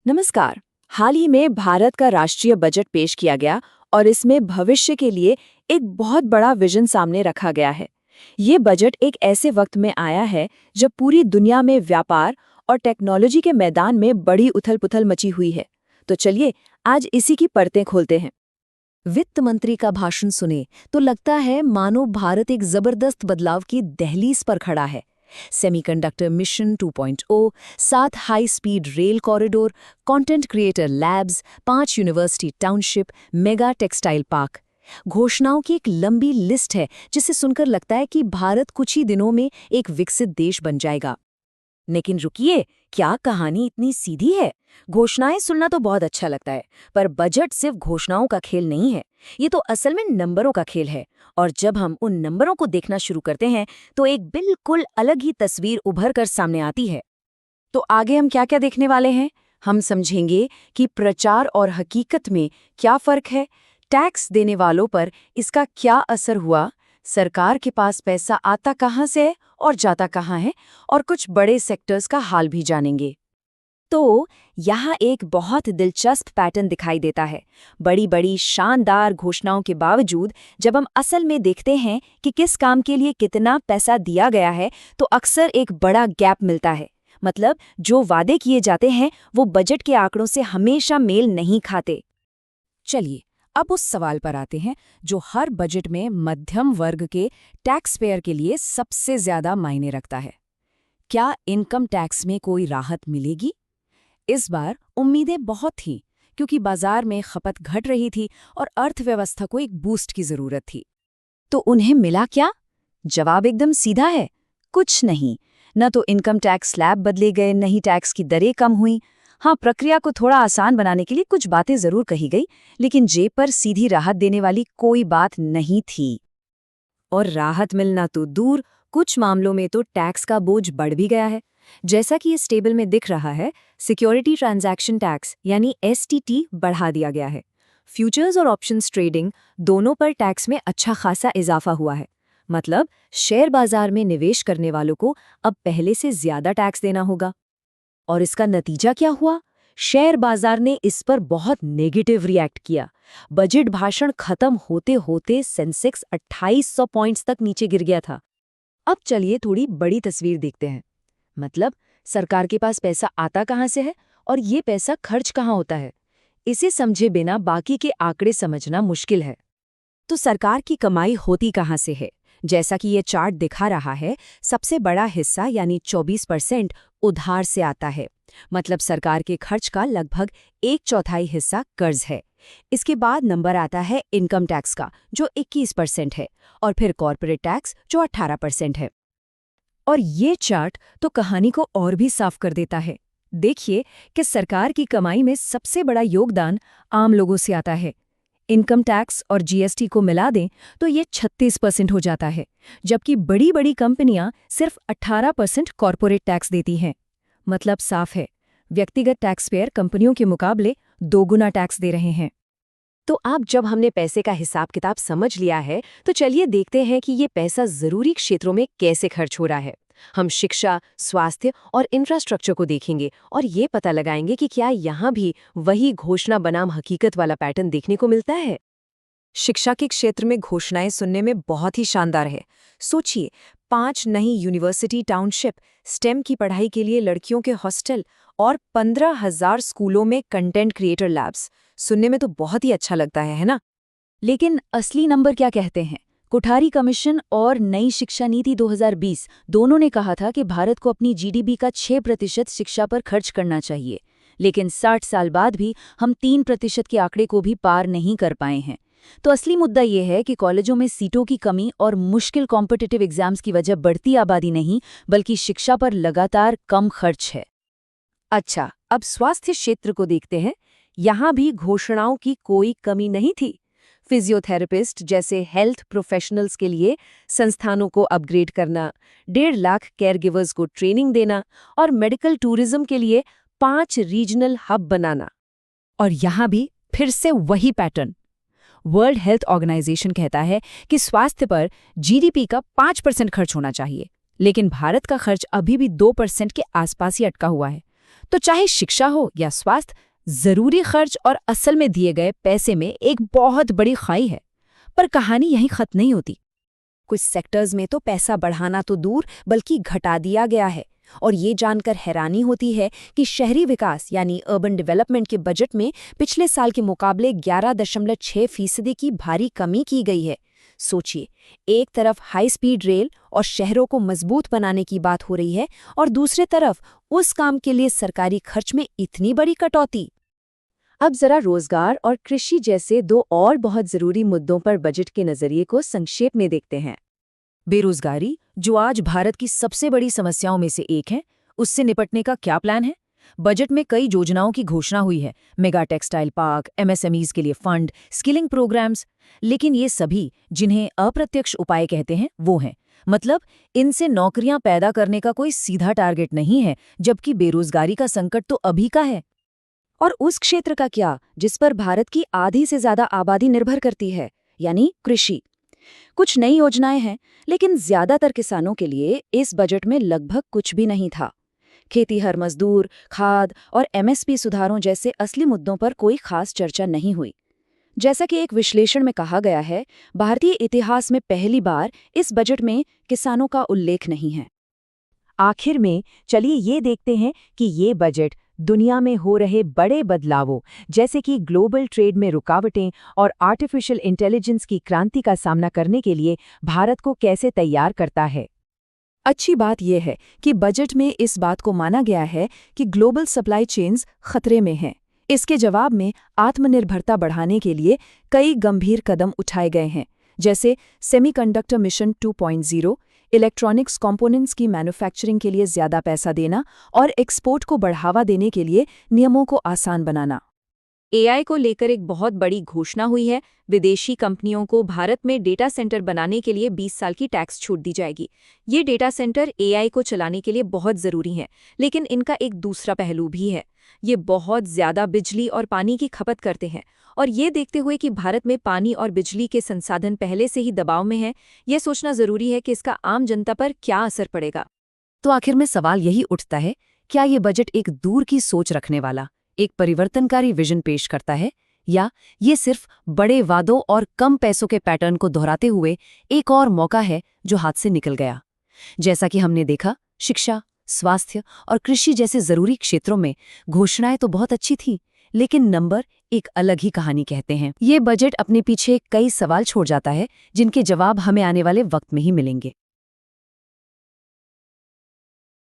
नमस्कार। हाल ही में भारत का राष्ट्रीय बजट पेश किया गया और इसमें भविष्य के लिए एक बहुत बड़ा विजन सामने रखा गया है। ये बजट एक ऐसे वक्त में आया है जब पूरी दुनिया में व्यापार और टेक्नोलॉजी के मैदान में बड़ी उथल-पुथल मची हुई है। तो चलिए आज इसी की परतें खोलते हैं। वित्त मंत्री का भाषण सुने तो लगता है मानो भारत एक जबरदस्त बदलाव की दहलीज पर खड़ा है। Semiconductor mission 2.0, 7 high speed rail corridor, content creator labs, 5 university township, mega textile park. घोषणाओं की एक लंबी लिस्ट है जिसे सुनकर लगता है कि भारत कुछ ही दिनों में एक विकसित देश बन जाएगा। लेकिन रुकिए, क्या कहानी इतनी सीधी है? घोषणाएं सुनना तो बहुत अच्छा लगता है, पर बजट सिर्फ घोषणाओं का खेल नहीं है। ये तो असल में नंबरों का खेल है। और जब हम उन नंबरों को देखना शुरू करते हैं तो एक बिल्कुल अलग ही तस्वीर उभर कर सामने आती है। तो आगे हम क्या क्या देखने वाले हैं? हम समझेंगे कि प्रचार और हकीकत में क्या फर्क है, टैक्स देने वालों पर इसका क्या असर हुआ, सरकार के पास पैसा आता कहाँ से है और जाता कहाँ है, और कुछ बड़े सेक्टर्स का हाल भी जानेंगे। तो यहाँ एक बहुत दिलचस्प पैटर्न दिखाई देता है। बड़ी बड़ी शानदार घोषणाओं के बावजूद जब हम असल में देखते हैं कि किस काम के लिए कितना पैसा दिया गया है तो अक्सर एक बड़ा गैप मिलता है। मतलब जो वादे किए जाते हैं वो बजट के आंकड़ों से हमेशा मेल नहीं खाते। चलिए अब उस सवाल पर आते हैं जो हर बजट में मध्यम वर्ग के टैक्स पेयर के लिए सबसे ज्यादा मायने रखता है। क्या इनकम टैक्स में कोई राहत मिलेगी? इस बार उम्मीदें बहुत थीं क्योंकि बाजार में खपत घट रही थी और अर्थव्यवस्था को एक बूस्ट की जरूरत थी। तो उन्हें मिला क्या? जवाब एकदम सीधा है, कुछ नहीं। न तो इनकम टैक्स स्लैब बदले गए, न ही टैक्स की दरें कम हुई। हाँ, प्रक्रिया को थोड़ा आसान बनाने के लिए कुछ बातें जरूर कही गई, लेकिन जेब पर सीधी राहत देने वाली कोई बात नहीं थी। और राहत मिलना तो दूर, कुछ मामलों में तो टैक्स का बोझ बढ़ भी गया है। जैसा कि इस टेबल में दिख रहा है, सिक्योरिटी ट्रांजैक्शन टैक्स यानी एसटीटी बढ़ा दिया गया है। फ्यूचर्स और ऑप्शंस ट्रेडिंग दोनों पर टैक्स में अच्छा खासा इजाफा हुआ है। मतलब शेयर बाजार में निवेश करने वालों को अब पहले से ज्यादा टैक्स देना होगा। और इसका नतीजा क्या हुआ? शेयर बाजार ने इस पर बहुत नेगेटिव रिएक्ट किया। बजट भाषण खत्म होते होते सेंसेक्स 2800 पॉइंट्स तक नीचे गिर गया था। अब चलिए थोड़ी बड़ी तस्वीर देखते हैं। मतलब सरकार के पास पैसा आता कहाँ से है और ये पैसा खर्च कहाँ होता है। इसे समझे बिना बाकी के आंकड़े समझना मुश्किल है। तो सरकार की कमाई होती कहाँ से है? जैसा कि ये चार्ट दिखा रहा है, सबसे बड़ा हिस्सा यानी 24% उधार से आता है। मतलब सरकार के खर्च का लगभग 1/4 हिस्सा कर्ज है। इसके बाद नंबर आता है इनकम टैक्स का, जो 21% है, और फिर कॉर्पोरेट टैक्स जो 18% है। और ये चार्ट तो कहानी को और भी साफ कर देता है। देखिए कि सरकार की कमाई में सबसे बड़ा योगदान आम लोगों से आता है। इनकम टैक्स और जीएसटी को मिला दें तो ये 36% हो जाता है, जबकि बड़ी बड़ी कंपनियां सिर्फ 18% कॉर्पोरेट टैक्स देती हैं। मतलब साफ है, व्यक्तिगत टैक्स पेयर कंपनियों के मुकाबले 2 गुना टैक्स दे रहे हैं। तो अब जब हमने पैसे का हिसाब किताब समझ लिया है तो चलिए देखते हैं कि ये पैसा जरूरी क्षेत्रों में कैसे खर्च हो रहा है। हम शिक्षा, स्वास्थ्य और इंफ्रास्ट्रक्चर को देखेंगे और ये पता लगाएंगे कि क्या यहाँ भी वही घोषणा बनाम हकीकत वाला पैटर्न देखने को मिलता है। शिक्षा के क्षेत्र में घोषणाएं सुनने में बहुत ही शानदार है। सोचिए, 5 नई यूनिवर्सिटी टाउनशिप, स्टेम की पढ़ाई के लिए लड़कियों के हॉस्टल और 15,000 स्कूलों में कंटेंट क्रिएटर लैब्स। सुनने में तो बहुत ही अच्छा लगता है ना? लेकिन असली नंबर क्या कहते हैं? कोठारी कमीशन और नई शिक्षा नीति 2020 दोनों ने कहा था कि भारत को अपनी जीडीपी का 6% शिक्षा पर खर्च करना चाहिए। लेकिन 60 साल बाद भी हम 3% के आंकड़े को भी पार नहीं कर पाए हैं। तो असली मुद्दा ये है कि कॉलेजों में सीटों की कमी और मुश्किल कॉम्पिटिटिव एग्जाम्स की वजह बढ़ती आबादी नहीं, बल्कि शिक्षा पर लगातार कम खर्च है। अच्छा, अब स्वास्थ्य क्षेत्र को देखते हैं। यहाँ भी घोषणाओं की कोई कमी नहीं थी। फिजियोथेरेपिस्ट जैसे हेल्थ प्रोफेशनल्स के लिए संस्थानों को अपग्रेड करना, 1.5 लाख केयरगिवर्स को ट्रेनिंग देना और मेडिकल टूरिज्म के लिए 5 रीजनल हब बनाना। और यहाँ भी फिर से वही पैटर्न। वर्ल्ड हेल्थ ऑर्गेनाइजेशन कहता है कि स्वास्थ्य पर जीडीपी का 5% खर्च होना चाहिए, लेकिन भारत का खर्च अभी भी 2% के आसपास ही अटका हुआ है। तो चाहे शिक्षा हो या स्वास्थ्य, जरूरी खर्च और असल में दिए गए पैसे में एक बहुत बड़ी खाई है। पर कहानी यहीं खत्म नहीं होती। कुछ सेक्टर्स में तो पैसा बढ़ाना तो दूर बल्कि घटा दिया गया है, और ये जानकर हैरानी होती है कि शहरी विकास यानी अर्बन डेवलपमेंट के बजट में पिछले साल के मुकाबले 11.6% की भारी कमी की गई है। सोचिए, एक तरफ हाई स्पीड रेल और शहरों को मजबूत बनाने की बात हो रही है, और दूसरे तरफ उस काम के लिए सरकारी खर्च में इतनी बड़ी कटौती। अब जरा रोजगार और कृषि जैसे दो और बहुत जरूरी मुद्दों पर बजट के नजरिए को संक्षेप में देखते हैं। बेरोजगारी, जो आज भारत की सबसे बड़ी समस्याओं में से एक है, उससे निपटने का क्या प्लान है? बजट में कई योजनाओं की घोषणा हुई है, मेगा टेक्सटाइल पार्क, एमएसएमईज के लिए फंड, स्किलिंग प्रोग्राम्स, लेकिन ये सभी जिन्हें अप्रत्यक्ष उपाय कहते हैं वो हैं। मतलब इनसे नौकरियां पैदा करने का कोई सीधा टारगेट नहीं है, जबकि बेरोजगारी का संकट तो अभी का है। और उस क्षेत्र का क्या जिस पर भारत की आधी से ज्यादा आबादी निर्भर करती है, यानी कृषि। कुछ नई योजनाएं हैं, लेकिन ज्यादातर किसानों के लिए इस बजट में लगभग कुछ भी नहीं था। खेतीहर मजदूर, खाद और एमएसपी सुधारों जैसे असली मुद्दों पर कोई खास चर्चा नहीं हुई। जैसा कि एक विश्लेषण में कहा गया है, भारतीय इतिहास में पहली बार इस बजट में किसानों का उल्लेख नहीं है। आखिर में चलिए ये देखते हैं कि ये बजट दुनिया में हो रहे बड़े बदलावों, जैसे कि ग्लोबल ट्रेड में रुकावटें और आर्टिफिशियल इंटेलिजेंस की क्रांति का सामना करने के लिए भारत को कैसे तैयार करता है। अच्छी बात यह है कि बजट में इस बात को माना गया है कि ग्लोबल सप्लाई चेन्स खतरे में हैं। इसके जवाब में आत्मनिर्भरता बढ़ाने के लिए कई गंभीर कदम उठाए गए हैं, जैसे सेमीकंडक्टर मिशन 2.0, इलेक्ट्रॉनिक्स कंपोनेंट्स की मैन्युफैक्चरिंग के लिए ज्यादा पैसा देना और एक्सपोर्ट को बढ़ावा देने के लिए नियमों को आसान बनाना। एआई को लेकर एक बहुत बड़ी घोषणा हुई है। विदेशी कंपनियों को भारत में डेटा सेंटर बनाने के लिए 20 साल की टैक्स छूट दी जाएगी। ये डेटा सेंटर एआई को चलाने के लिए बहुत ज़रूरी हैं, लेकिन इनका एक दूसरा पहलू भी है। ये बहुत ज़्यादा बिजली और पानी की खपत करते हैं, और ये देखते हुए कि भारत में पानी और बिजली के संसाधन पहले से ही दबाव में हैं, ये सोचना ज़रूरी है कि इसका आम जनता पर क्या असर पड़ेगा। तो आखिर में सवाल यही उठता है, क्या ये बजट एक दूर की सोच रखने वाला, एक परिवर्तनकारी विजन पेश करता है, या ये सिर्फ बड़े वादों और कम पैसों के पैटर्न को दोहराते हुए एक और मौका है जो हाथ से निकल गया? जैसा कि हमने देखा, शिक्षा, स्वास्थ्य और कृषि जैसे जरूरी क्षेत्रों में घोषणाएं तो बहुत अच्छी थीं, लेकिन नंबर एक अलग ही कहानी कहते हैं। ये बजट अपने पीछे कई सवाल छोड़ जाता है, जिनके जवाब हमें आने वाले वक्त में ही मिलेंगे।